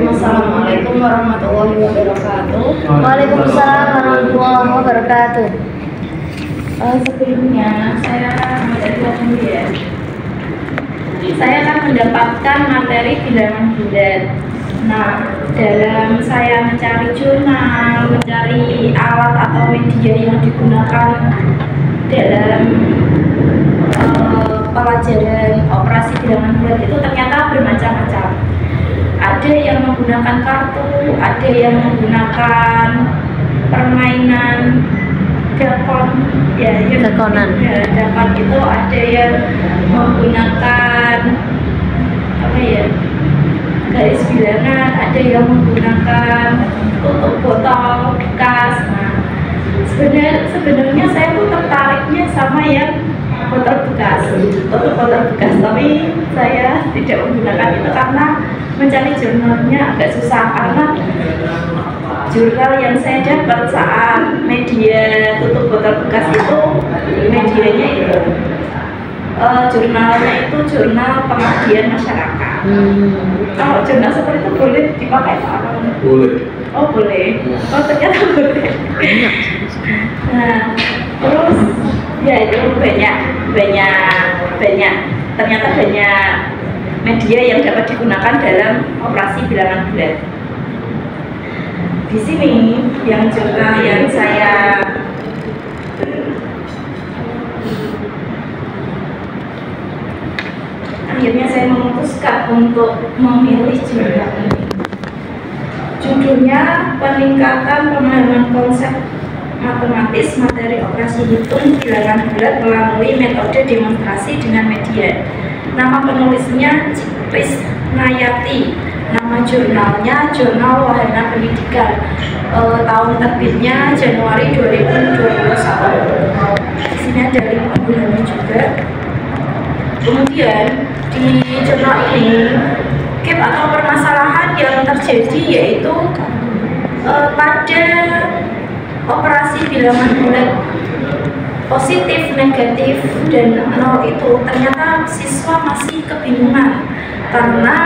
Assalamualaikum warahmatullahi wabarakatuh. Waalaikumsalam warahmatullahi wabarakatuh. Sebelumnya saya menjadi dulu ya. Saya akan mendapatkan materi bilangan bulat. Nah, dalam saya mencari jurnal, mencari alat atau media yang digunakan dalam pelajaran operasi bilangan bulat itu ternyata bermacam-macam. Ada yang menggunakan kartu, ada yang menggunakan permainan dakon, dakonan. Dakon itu ada yang menggunakan garis bilangan, ada yang menggunakan tutup botol bekas. Nah, sebenarnya saya tuh tertariknya sama yang tutup botol bekas, tapi saya tidak menggunakan itu karena mencari jurnalnya agak susah, karena jurnal yang saya dapat saat media tutup botol bekas itu medianya itu jurnalnya itu jurnal pengabdian masyarakat. Kalau jurnal seperti itu boleh dipakai apa? Boleh. Oh boleh. Oh ternyata boleh. Nah terus ya itu banyak ternyata banyak media yang dapat digunakan dalam operasi bilangan bulat. Di sini yang jurnal yang saya akhirnya saya memutuskan untuk memilih jurnal ini. Judulnya Peningkatan Pemahaman Konsep Matematis Materi Operasi Hitung Bilangan Bulat Melalui Metode Demonstrasi dengan Media. Nama penulisnya Krisnayati. Nama jurnalnya Jurnal Wahana Pendidikan. Tahun terbitnya Januari 2021. Di sini ada link penggunanya juga. Kemudian di jurnal ini gap atau permasalahan yang terjadi yaitu pada operasi bilangan bulat positif, negatif, dan nol itu ternyata siswa masih kebingungan karena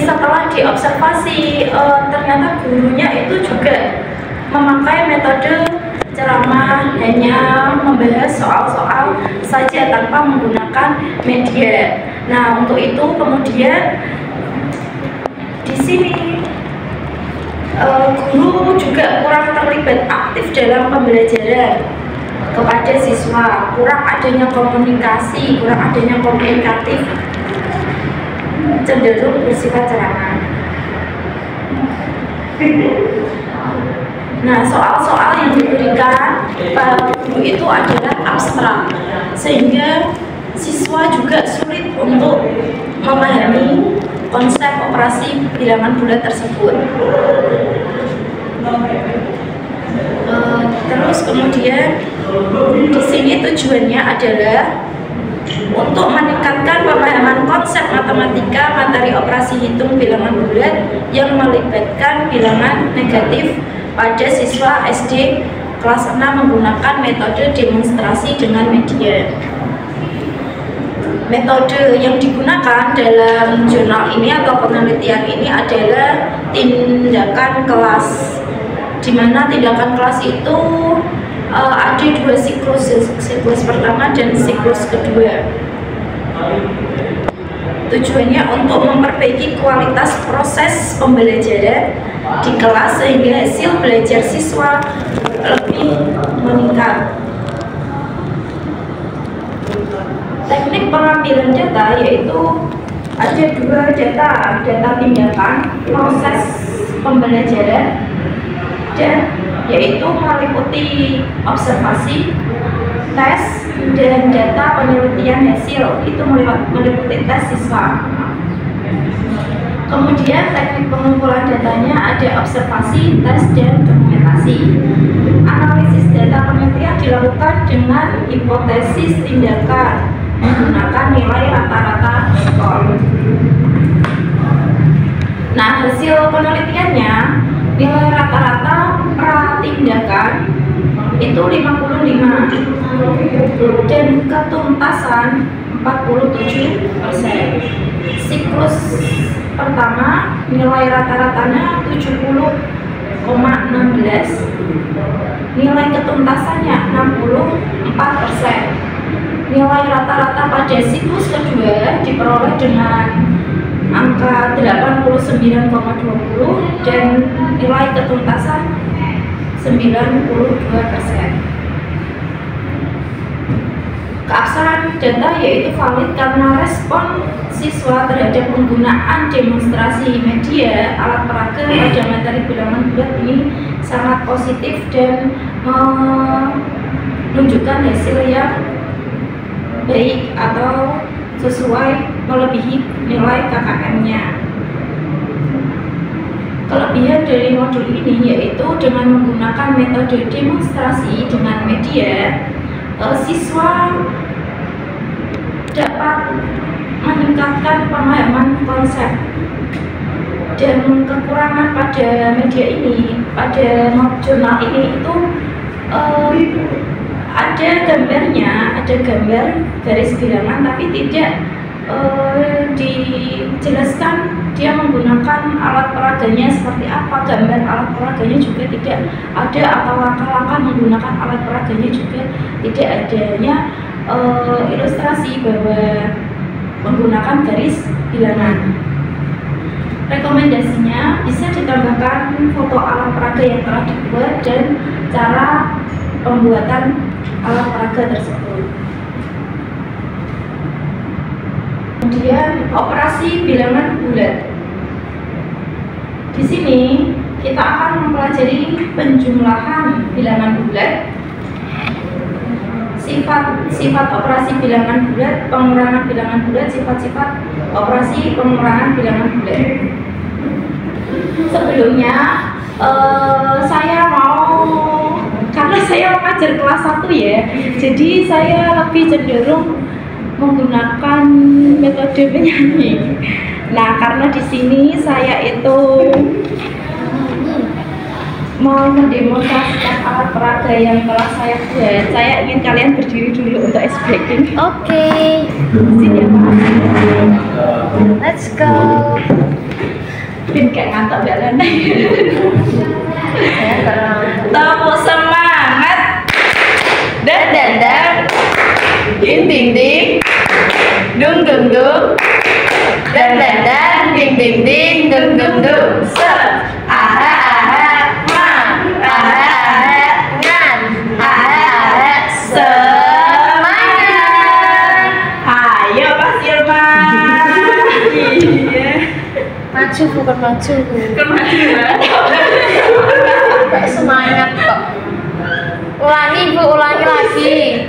setelah diobservasi ternyata gurunya itu juga memakai metode ceramah, hanya membahas soal-soal saja tanpa menggunakan media. Nah, untuk itu kemudian di sini guru juga kurang terlibat aktif dalam pembelajaran kepada siswa, kurang adanya komunikasi, kurang adanya komunikatif, cenderung bersifat ceramah. Nah, soal-soal yang diberikan guru itu adalah abstrak, sehingga siswa juga sulit untuk memahami konsep operasi bilangan bulat tersebut. Terus kemudian di sini tujuannya adalah untuk meningkatkan pemahaman konsep matematika materi operasi hitung bilangan bulat yang melibatkan bilangan negatif pada siswa SD kelas 6 menggunakan metode demonstrasi dengan media. Metode yang digunakan dalam jurnal ini atau penelitian ini adalah tindakan kelas, di mana tindakan kelas itu ada dua siklus pertama dan siklus kedua. Tujuannya untuk memperbaiki kualitas proses pembelajaran di kelas sehingga hasil belajar siswa lebih meningkat. Teknik pengambilan data yaitu ada dua data tindakan proses pembelajaran, dan yaitu meliputi observasi, tes, dan data penelitian hasil itu meliputi tes siswa. Kemudian teknik pengumpulan datanya ada observasi, tes, dan dokumentasi. Analisis data penelitian dilakukan dengan hipotesis tindakan menggunakan nilai rata-rata skor. Nah, hasil penelitiannya nilai rata-rata pratindakan itu 55 dan ketuntasan 47%. pertama nilai rata-ratanya 70,16, nilai ketuntasannya 64%. Nilai rata-rata pada siklus kedua diperoleh dengan angka 89,20 dan nilai ketuntasan 92%. Keabsahan data yaitu valid karena respon siswa terhadap penggunaan demonstrasi media alat peraga pada materi bilangan bulat ini sangat positif dan menunjukkan hasil yang baik atau sesuai melebihi nilai KKM-nya. Kelebihan dari modul ini yaitu dengan menggunakan metode demonstrasi dengan media, siswa dapat meningkatkan pemahaman konsep. Dan kekurangan pada media ini, pada jurnal ini itu ada gambarnya, ada gambar garis bilangan, tapi tidak dijelaskan dia menggunakan alat peraganya seperti apa, gambar alat peraganya juga tidak ada, atau langkah-langkah menggunakan alat peraganya juga tidak adanya ilustrasi bahwa menggunakan garis bilangan. Rekomendasinya bisa ditambahkan foto alat peraga yang telah dibuat dan cara pembuatan alat peraga tersebut. Kemudian operasi bilangan bulat. Di sini kita akan mempelajari penjumlahan bilangan bulat, sifat operasi bilangan bulat, pengurangan bilangan bulat, sifat-sifat operasi pengurangan bilangan bulat. Sebelumnya saya mau, karena saya mengajar kelas 1 ya, jadi saya lebih cenderung menggunakan metode menyanyi. Nah, karena di sini saya itu mau mendemonstrasikan alat peraga yang telah saya buat, saya ingin kalian berdiri dulu untuk ice breaking. Oke. Sini ya Pak. Let's go. Bin kayak ngantuk jalan. Saya terang. Tepuk semangat. Dan ding ding ding. Dung dung dung. Dan ding ding ding. Dung dung dung. Set. Aha aha. Man. Aha aha. Ngan. Aha aha. Semangat. Ayo Mas Irman. Iya. Maju bukan maju. Kemaju ya. Gak semangat kok. Ulangi Bu, ulangi lagi.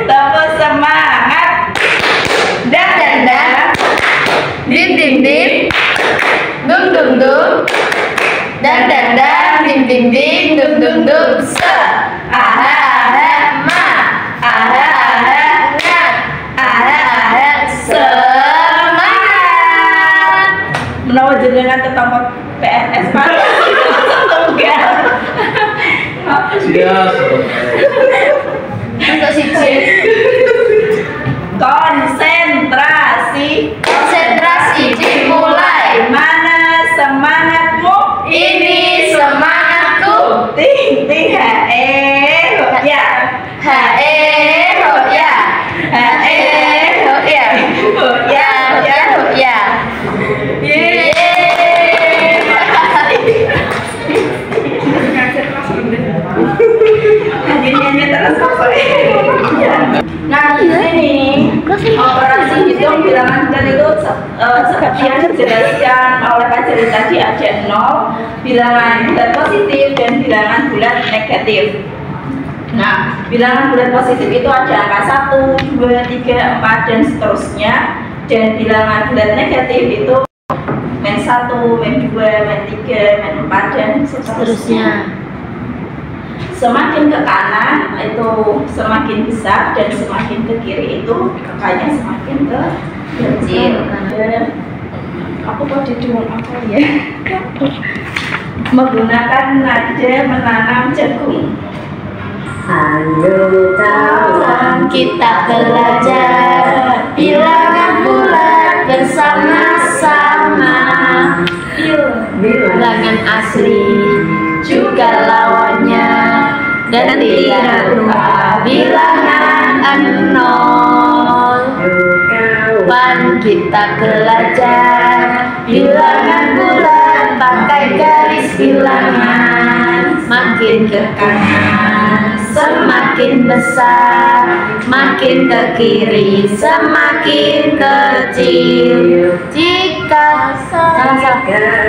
Tepuk semangat. Dan din din din. Dung dung dung. Dan din din din. Dung dung dung. Se. Aha aha ma. Aha aha ngan. Aha aha semangat. Menawa jenengan ketomot PNS Pak. Enggak. Siap. Untuk siji. Konsentrasi dimulai. Mana semangatmu? Ini semangatku. Ting ting hae ya. Hae ya. Hae ya. Ya. Yeay. Nyanyi terus Nah, di sini operasi hitung bilangan bulat itu seperti yang dijelaskan oleh Pak Jari tadi, ada 0, bilangan bulat positif dan bilangan bulat negatif. Nah, bilangan bulat positif itu ada angka 1, 2, 3, 4 dan seterusnya, dan bilangan bulat negatif itu min 1, min 2, min 3, min 4 dan seterusnya. Semakin ke kanan itu semakin besar dan semakin ke kiri itu angkanya semakin kecil. Dan aku kok dijual apa ya? Menggunakan nada menanam jagung. Ayo kawan kita belajar bilangan bulat bersama-sama. bilangan asli juga lawannya, dan tidak lupa bilangan nol. Kapan kita belajar bilangan bulat pakai garis bilangan, makin ke kanan semakin besar, makin ke kiri semakin kecil. Jika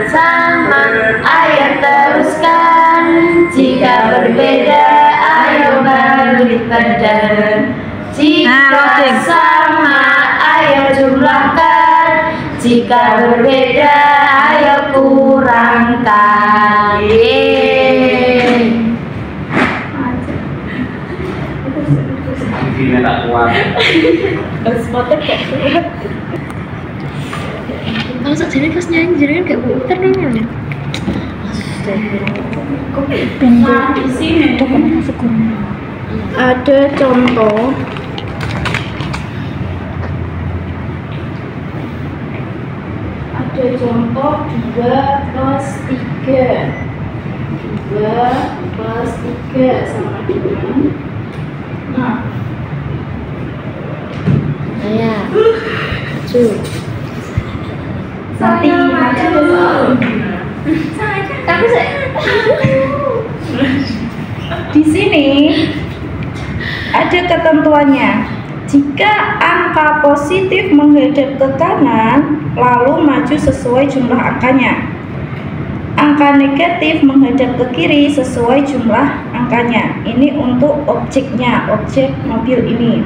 sama ayo teruskan, jika berbeda ayo balik badan. Jika sama ayo jumlahkan, jika berbeda ayo kurangkan. Yeay. Ini tak kuat. Masa jadi pas nyanyi jadi kayak puter dong ya. Nah, di sini ada contoh. Ada contoh 2 plus 3. 2 plus 3 sama dengan. Nah, Ya. Maju. nanti maju. Tapi saya Di sini ada ketentuannya. Jika angka positif menghadap ke kanan, lalu maju sesuai jumlah angkanya. Angka negatif menghadap ke kiri sesuai jumlah angkanya. Ini untuk objeknya, objek mobil ini.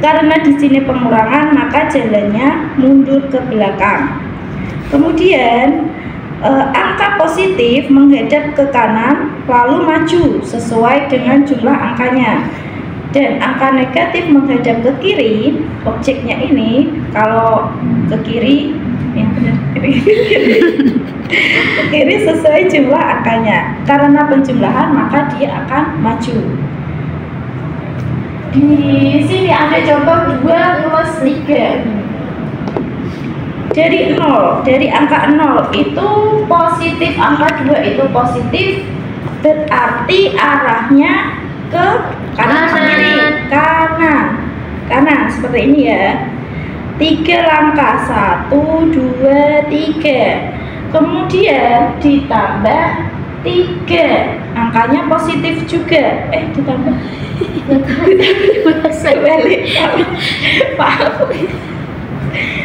Karena di sini pengurangan, maka jalannya mundur ke belakang. Kemudian angka positif menghadap ke kanan lalu maju sesuai dengan jumlah angkanya, dan angka negatif menghadap ke kiri, objeknya ini kalau ke kiri ya benar, ke kiri sesuai jumlah angkanya. Karena penjumlahan maka dia akan maju. Di sini ada contoh 2 plus 3. Dari 0, dari angka 0 itu positif, angka 2 itu positif, berarti arahnya ke kanan kiri, kanan seperti ini ya. 3 langkah, 1, 2, 3, kemudian ditambah 3, angkanya positif juga, ditambah balik, maaf.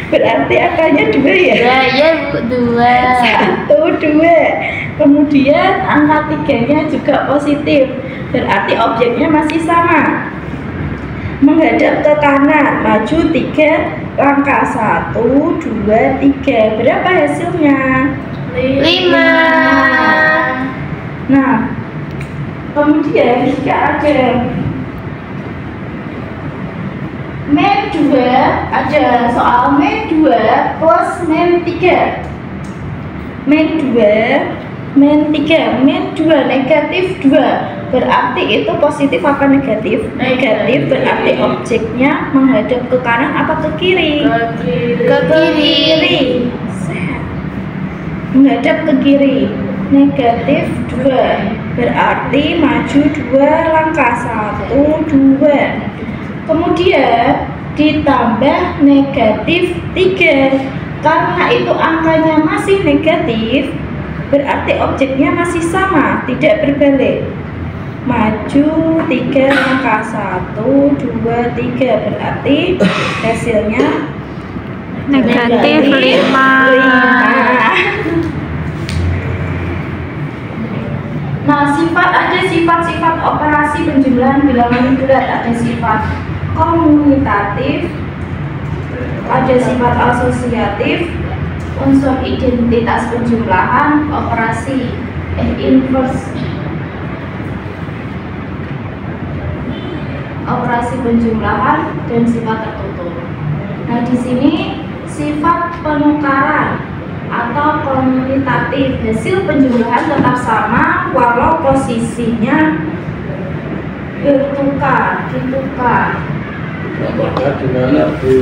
Berarti angkanya 2 ya? ya Bu, 2. 1, 2. Kemudian angka 3-nya juga positif. Berarti objeknya masih sama. Menghadap ke kanan, maju 3 langkah. 1, 2, 3. Berapa hasilnya? 5. Nah, kemudian jika ada min 2, ada soal min 2 plus min 3. Min 2, min 3, min 2 negatif 2. Berarti itu positif apa negatif? Negatif, berarti objeknya menghadap ke kanan apa ke kiri? Ke kiri. Menghadap ke kiri. Negatif 2. Berarti maju 2 langkah. 1, 2. Kemudian ditambah negatif 3. Karena itu angkanya masih negatif, berarti objeknya masih sama, tidak berbalik. Maju 3 langkah. 1, 2, 3. Berarti hasilnya Negatif 5. Nah, ada sifat-sifat operasi penjumlahan bilangan bulat. Ada sifat komutatif, ada sifat asosiatif, unsur identitas penjumlahan, operasi inverse, operasi penjumlahan, dan sifat tertutup. Nah, di sini sifat penukaran atau komutatif, hasil penjumlahan tetap sama walau posisinya ditukar. Apakah di mana Bu?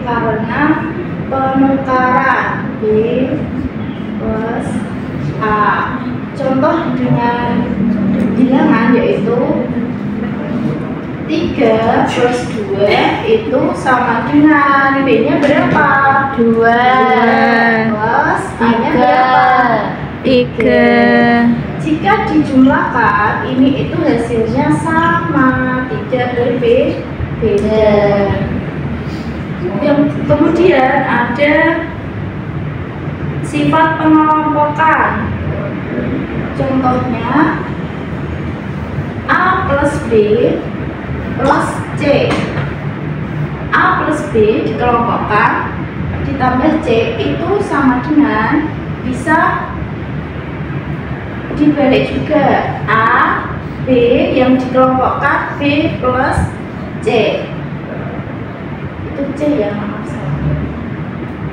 karena penukaran B plus A. Contoh dengan bilangan yaitu 3 plus 2 itu sama dengan B-nya berapa? 2 plus A-nya berapa? 3. Jika dijumlahkan, ini itu hasilnya sama, tidak berbeda. Kemudian ada sifat pengelompokan. Contohnya A plus B plus C. A plus B dikelompokkan ditambah C itu sama dengan, bisa dibalik juga, A B yang dikelompokkan B plus C. Itu C ya, maaf,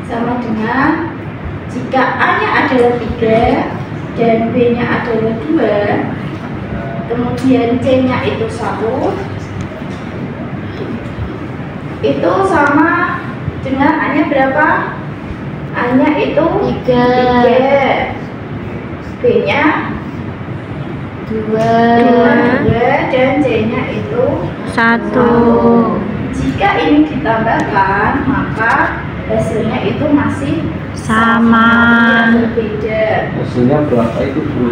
sama dengan jika A nya adalah 3 dan B nya adalah 2, kemudian C nya itu 1, itu sama dengan A nya berapa? A nya itu 3, B nya 2 dan C nya itu 1. Jika ini ditambahkan, maka hasilnya itu masih Sama. berbeda. Hasilnya berapa itu, Bu?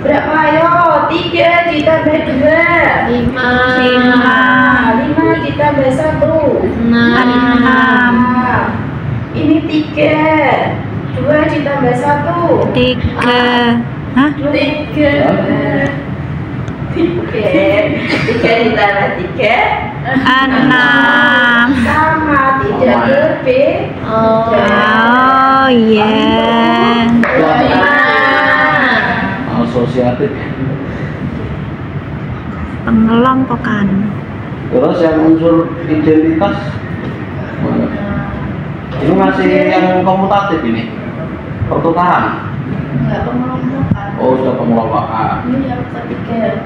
Berapa ayo? 3 ditambah 2 5. 5 ditambah 1 6. Ini 3, 2 ditambah 1 3. Hah? 3 ditambah 3 6. sama, tidak berbeda. Oh iya. Asosiatif. Pengelompokan. Terus yang unsur identitas mana? Ini masih yang komutatif ini, pertukaran. Enggak, pengelompokan. Oh, sudah pengelompokan. Ini yang ketiga,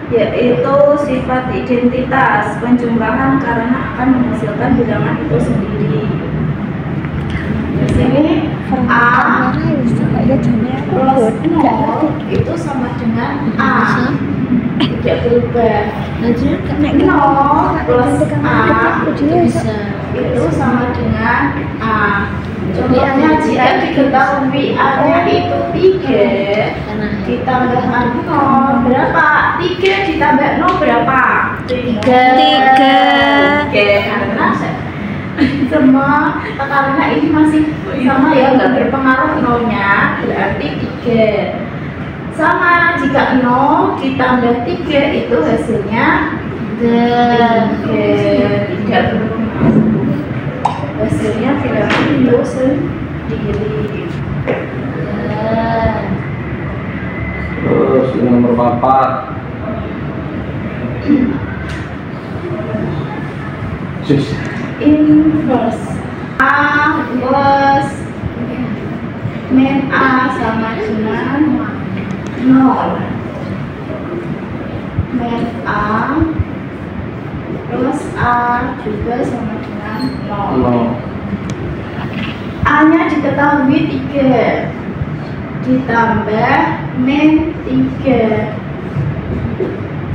yaitu sifat identitas, penjumlahan karena akan menghasilkan bilangan itu sendiri. Di sini A plus 0 itu sama dengan A, tidak berubah. 0 plus A itu sama dengan A. Contohnya jika diketahui A-nya itu 3 ditambah 0 berapa? 3 ditambah 0 berapa? 3. Karena semua karena ini masih sama ya, nggak berpengaruh nolnya, berarti 3 sama. Jika 0 ditambah 3 itu hasilnya 3, tidak berpengaruh, hasilnya tidak itu sendiri. Terus ini nomor 4. Inverse A plus min A sama dengan 0. Min A plus A juga sama dengan 0. A nya diketahui 3 ditambah min 3.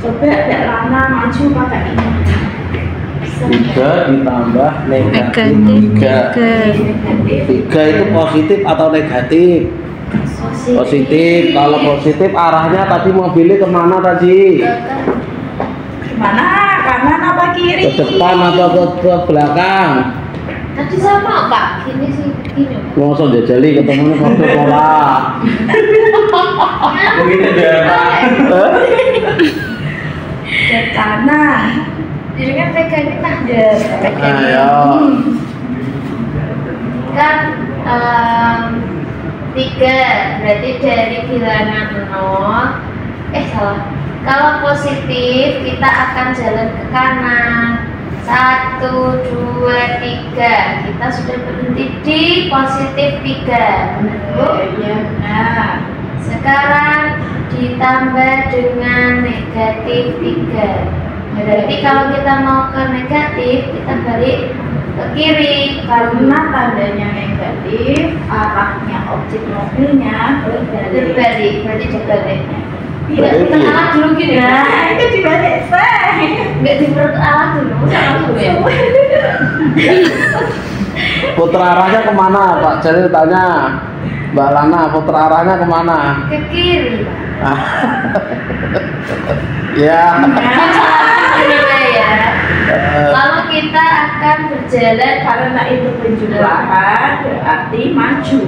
Coba Dek Lana maju pakai ini. 3 ditambah negatif Negatif 3. 3 itu positif atau negatif? Positif. Kalau positif arahnya tadi mobilnya kemana tadi? Kemana? Kanan apa kiri? Ke depan atau ke belakang? Tadi sama Pak, gini sih, gini. Langsung jajali ketemu foto pola. Begitu dia. Ke kanan. Jadi kan pegangin nah. Ya, Ayo. Kan 3 berarti dari bilangan 0. Salah. Kalau positif kita akan jalan ke kanan. 1, 2, 3. Kita sudah berhenti di positif 3. Benar Bu? ya, benar. Sekarang ditambah dengan negatif 3. Berarti kalau kita mau ke negatif, kita balik ke kiri. Karena tandanya negatif, arahnya objek mobilnya berbalik. Berarti dibalik. Tidak Berarti- diperkalah dulu gini. Nah, itu dibalik saya. Nggak diperkalah dulu sama dulu ya. Putar arahnya kemana Pak Jalil tanya Mbak Lana, putar arahnya kemana? Ke kiri. Ya. Benar ya. Lalu kita akan berjalan Karena itu penjumlahan berarti maju.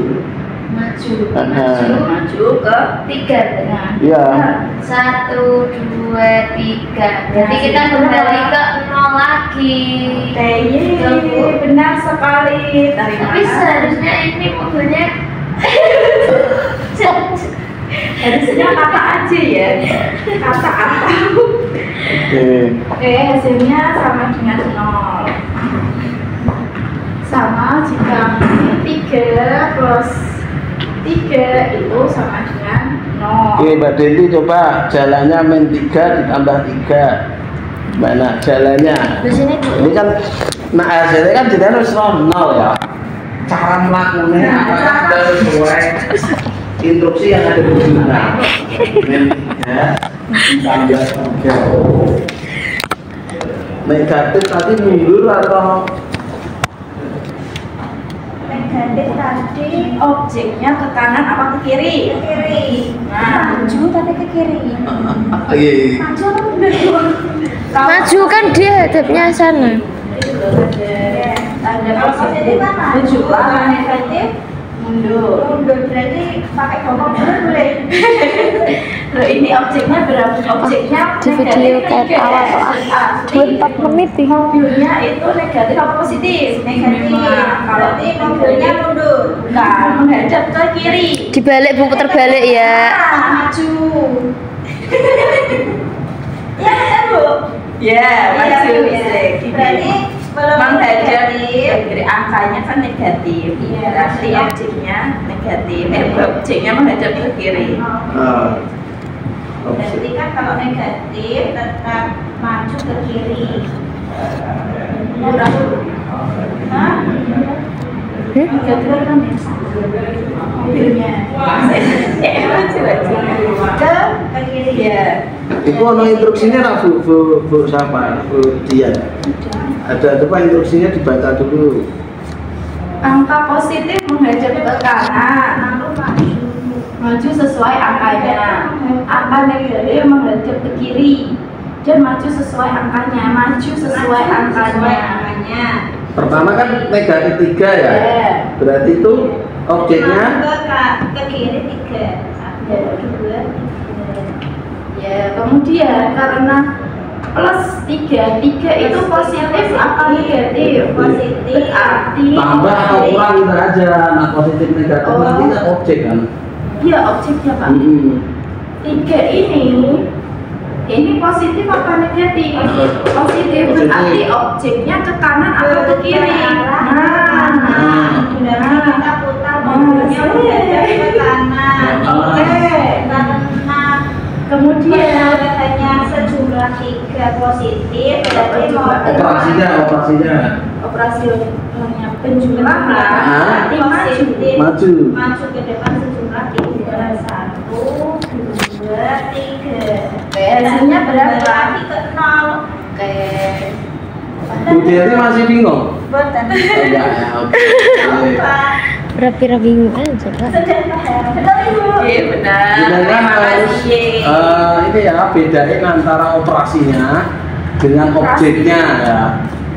maju Maju ke 3 benar. Ya. 1, 2, 3. Berarti kita kembali ke 0 lagi. benar sekali. Tapi seharusnya ini mobilnya harusnya kata aja ya. Kata apa? Oke. Oke, hasilnya sama dengan 0. Sama jika 3 plus 3 itu sama dengan 0. Oke, Mbak Denti coba jalannya min 3 ditambah 3. Mana jalannya? di sini Ini kan nah hasilnya kan tidak harus 0 ya. Cara melakukannya apakah sudah sesuai instruksi yang ada di jurnal? Min 3 tambah 3. Negatif tadi mundur atau Negatif tadi objeknya ke kanan apa ke kiri? Ke kiri. Nah, maju tapi ke kiri. iya. Maju apa mundur? maju kan dia hadapnya sana. Ada positif mana? Maju. Kalau negatif mundur. Mundur berarti pakai bohong boleh. Loh, ini objeknya berapa? Objeknya Di video kayak awal tuh 24 menit nih. mobilnya itu negatif apa positif? Negatif. Kalau mobilnya mundur. Bukan, menghadap ke kiri. Dibalik bu, putar balik ya. Maju. Ya, kan Bu? Ya, maju. Berarti menghadap ke kiri. Angkanya kan negatif. Berarti objeknya negatif. Objeknya menghadap ke kiri. Berarti kan kalau negatif tetap maju ke kiri. Hah? Negatif kan mobilnya. Ke kiri. Ya. Itu ada instruksinya lah Bu siapa? Bu Dian. Ada apa instruksinya dibaca dulu. Angka positif menghadap ke kanan. Maju sesuai angkanya. Angka negatif menghadap ke kiri. Dan maju sesuai angkanya. Maju sesuai angkanya. Pertama kan negatif 3 ya. Ya. Berarti itu objeknya Ke kiri 3. 1, 2, 3. Ya, kemudian karena plus 3 itu positif apa negatif? Positif. Berarti tambah atau kurang itu aja. Nah positif negatif nanti kan objek kan. Iya, objeknya Pak. 3 ini positif apa negatif? Positif, berarti objeknya ke kanan atau ke kiri? Kita putar mobilnya ke kanan. Karena kemudian hanya sejumlah 3 positif, berarti Operasinya operasionalnya penjumlahan berarti maju. maju ke depan sejumlah 3. 1, 2, 3. Hasilnya berapa? Lagi ke 0. Oke. Bu Dewi masih bingung? Boten. Enggak ya. Oke. Rapi-rapi bingung aja Pak. Sudah paham. Betul Ibu? Iya benar. Kita kan harus ini ya bedain antara operasinya dengan objeknya ya.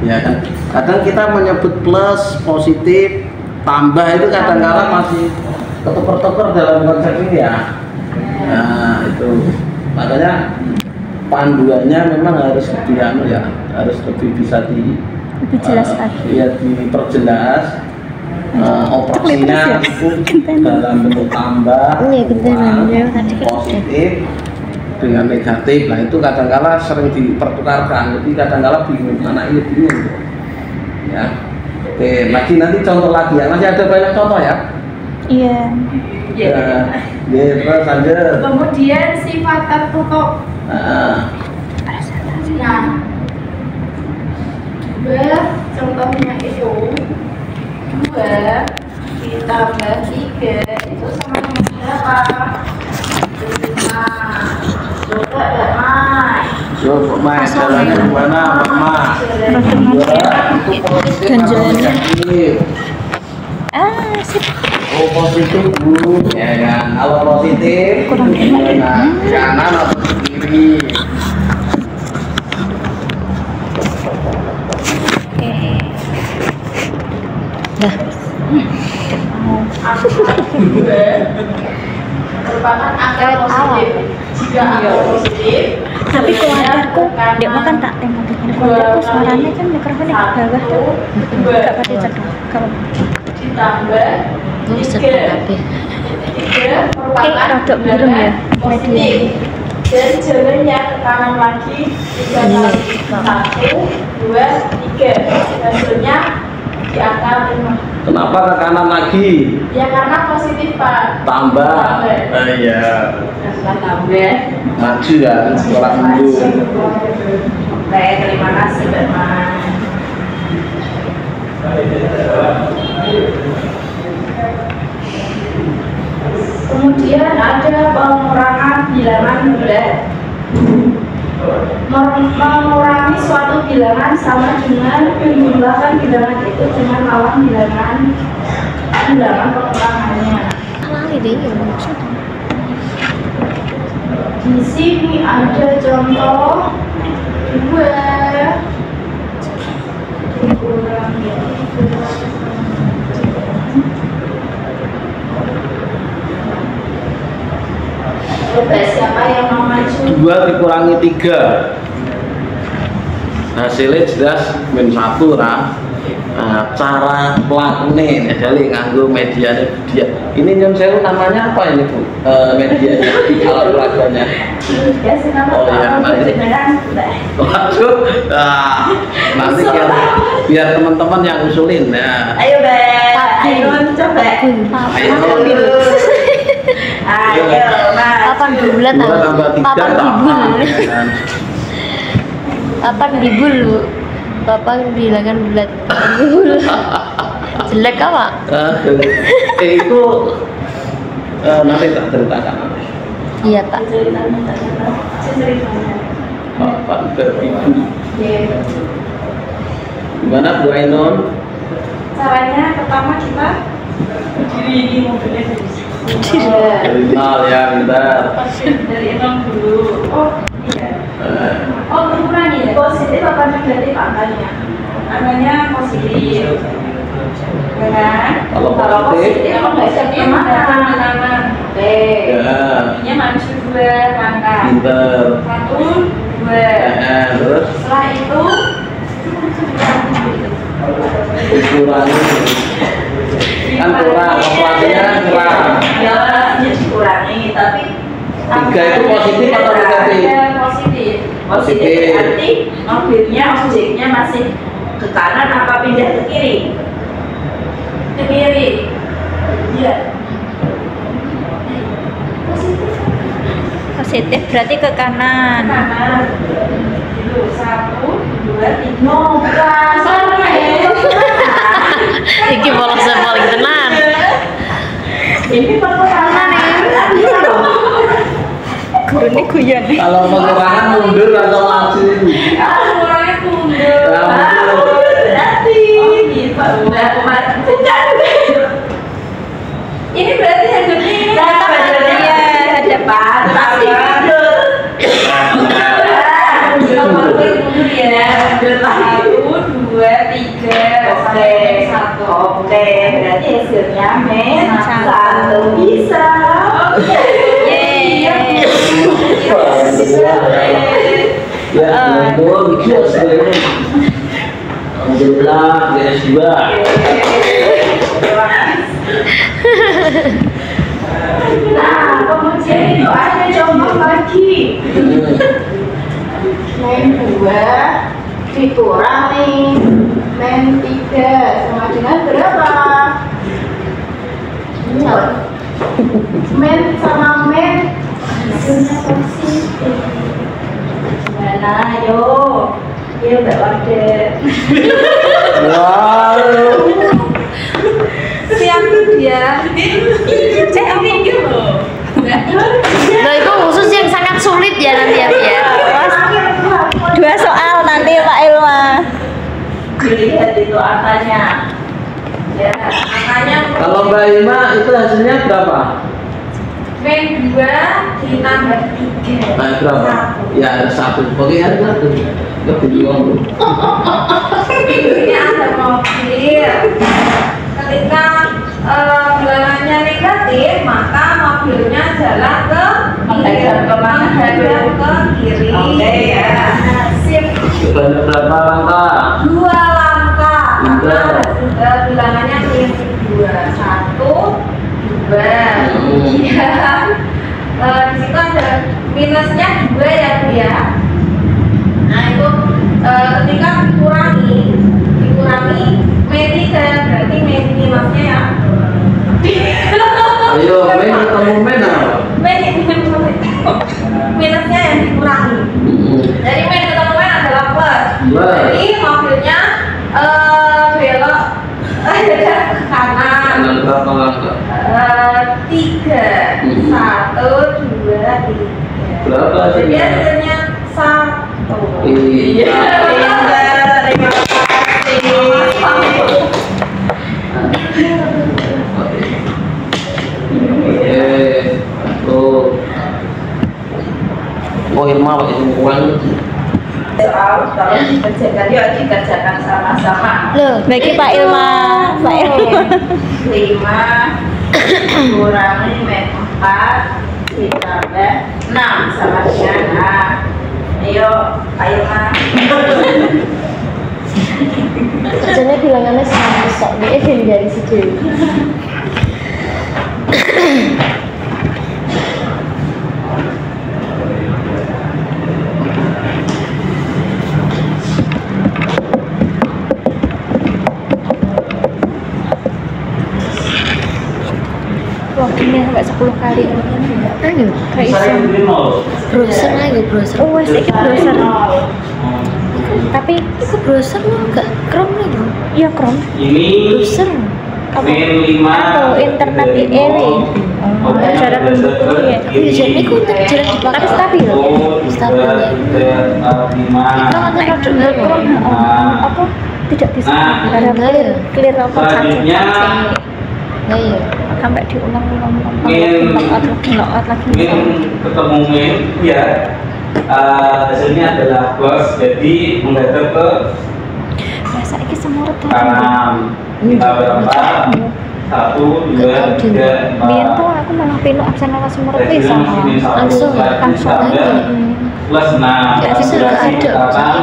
Ya kan. Kadang kita menyebut plus, positif, tambah itu kadang-kadang masih ketuker-tuker dalam konsep ini ya. Nah itu makanya panduannya memang harus lebih harus lebih bisa Lebih jelas lagi. ya diperjelas operasinya itu dalam bentuk tambah, Iya, gentenannya tadi kan positif dengan negatif. Nah itu kadang-kala sering dipertukarkan, jadi kadang-kala bingung, anak ini bingung ya. Oke, lagi nanti contoh lagi ya, masih ada banyak contoh ya. Iya. Ya, terus lanjut. Kemudian sifat tertutup. Nah, Nah, Contohnya itu 2 ditambah 3 itu sama dengan berapa? 5. Coba Mbak Mai. Coba Mai, jalannya gimana Mbak Mai? Ganjalannya. Sip. Oh, positif Bu, ya kan? Kalau positif, kanan atau kiri? Dah. Merupakan angka positif. Jika angka positif, Tapi keluargaku dia makan tak tengok-tengok keluargaku suaranya kan mikrofonnya ke bawah tuh gak pada cedok kalau ditambah 3 merupakan rodok burung ya positif. Dan jalannya ke kanan lagi 3 kali 1, 2, 3. Hasilnya di angka 5. Kenapa ke kanan lagi? Ya karena positif Pak. Tambah. Iya. Tambah. Maju kan sekolah dulu. Oke, terima kasih Mbak Mai. Kemudian ada pengurangan bilangan bulat. Mengurangi suatu bilangan sama dengan menjumlahkan bilangan itu dengan lawan bilangan pengurangannya. lali deh ya maksudnya Di sini ada contoh 2 dikurangi 3. Coba siapa yang mau maju? 2 dikurangi 3. Hasilnya jelas min 1 lah. Nah, cara pelakunya jadi nganggo media. Ini nyon sewu namanya apa ini Bu? Medianya alat peraganya. Ya senang Oh iya, nanti. Waduh, nanti biar teman-teman yang usulin ya. Ayo Be, coba. Ayo. Ayo Mas. papan bulat Dua tambah 3 papan dibul kan? papan dibul bu papan bilangan bulat dibul jelek apa Itu nanti tak ceritakan. iya pak Ceritanya. Papan beribu. Iya. Gimana Bu Ainun? Caranya pertama kita berdiri ini mobilnya dari sini. Dari nol ya, bentar. Dari 0 dulu. Oh iya. Oh berkurang ya. Positif apa negatif angkanya? Angkanya positif. Ya kan? Kalau positif, positif mana? Oke. Ya, Ini maju 2 angka. pinter. 1, 2. Terus Setelah itu dikurangi. Kan kurang, operasinya kan kurang. Ya, dikurangi, tapi 3 itu positif atau negatif? Ya, positif. Positif. Berarti mobilnya, objeknya masih ke kanan apa pindah ke kiri? Ke kiri. Iya. Positif. positif berarti ke kanan Kanan. Dulu 1, 2, 3. No, bukan. Sama ya. iki bolos paling tenan Ini pengurangan gurune guyon Kalau pengurangan mundur atau maju? Pengurangan mundur. Ya, mundur. Berarti bukan. Ini berarti hadapnya iya depan tapi mundur. Mundur ya. Mundur 1, 2, 3. Oke, 1. Oke, berarti hasilnya men 1 bisa. yeay Ya, mundur, kios sebenarnya. Alhamdulillah, GS2. Nah, kemudian itu ada contoh lagi. Men 2 dikurangi men 3 sama dengan berapa? Men sama men hasilnya positif. Mana yo? Iya Mbak Wade. Wow. Siap tuh dia. Saya mikir loh. Nah, itu khusus yang sangat sulit ya nanti ya, Bi, ya. 2 soal nanti Pak Ilma. Dilihat itu angkanya. Ya, angkanya. Kalau Mbak Ilma itu hasilnya berapa? Min 2 ditambah 3. Nah, berapa? Ya ada 1. Pokoknya ada 1. Lebih uang. Ini ada mobil. Ketika bilangannya negatif, maka mobilnya jalan ke kiri. Oke ya. Sip. Banyak berapa langkah? 2 langkah. Karena bilangannya negatif 2. 1, 2. Kemudian di situ ada minusnya 2 ya, Bu ya. Nah itu ketika dikurangi min 3, berarti min minusnya ya. Ayo, min ketemu min apa? Minusnya yang dikurangi. Jadi min ketemu min adalah plus. Jadi mobilnya belok ke kanan. Kanan berapa langkah? 3, 1, 2, 3. Berapa Jadi hasilnya? hasilnya 1. Iya. Terima kasih. Oh, Ilma pakai uang. Soal kalau dikerjakan, yuk dikerjakan sama-sama. Loh, Bagi Pak Ilma. Pak Ilma. 5 kurangi min 4 ditambah 6 sama dengan A. Ayo, ayo Ma. kerjanya bilangannya sama sok dia dari situ. Wah, ini sampai 10 kali. Ayo, Gak iso. browser lagi browser. Oh, wes iki browser. Tapi Itu browser lo gak Chrome lagi. ya Chrome. Ini Browser. Apa? min 5 Atau internet di ini. Oh, jarak mendukung ya. Iya, jadi aku jarang dipakai. Tapi stabil. Stabil. Lima. Nek dengan Chrome apa tidak bisa Nah, ada clear apa selanjutnya Nah, iya. sampai diulang-ulang Min. lagi. Min ketemu min ya, hasilnya adalah plus, jadi menghadap ke Biasa iki semurut kanan. Kita berapa? 1, 2, 3, 4. Biar tuh aku malah pilih absen lawas semurut bisa. Langsung ya, langsung aja. Plus 6. Ya, bisa ada.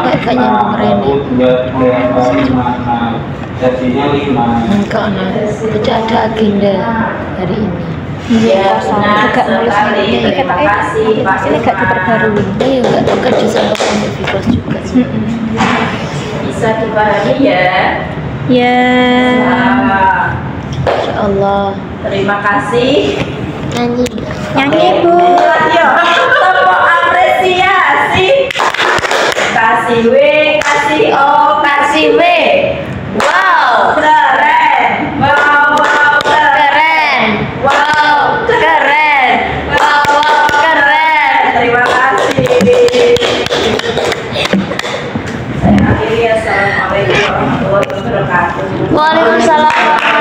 Kayak gak nyambung Rene. 1, 2, 3, 4, 5, 6. Jadinya 5. Enggak, nah. Tidak ada agenda hari ini. Ya, Kosong benar juga nulis sekali. ini Terima kasih, Pak ini gak Ilma. diperbarui. Iya, enggak bekerja sama kamu Vikos juga. Bisa dipahami ya. Ya. Nah, Insya Allah. terima kasih. Nyanyi. Nyanyi Bu. Ayo, tepuk apresiasi. Kasih W, kasih O, kasih W. Wow, keren. Wow, wow, keren. Keren. Wow, Keren. wow, wow, keren. Terima kasih. Saya akhiri, assalamualaikum warahmatullahi wabarakatuh. Waalaikumsalam.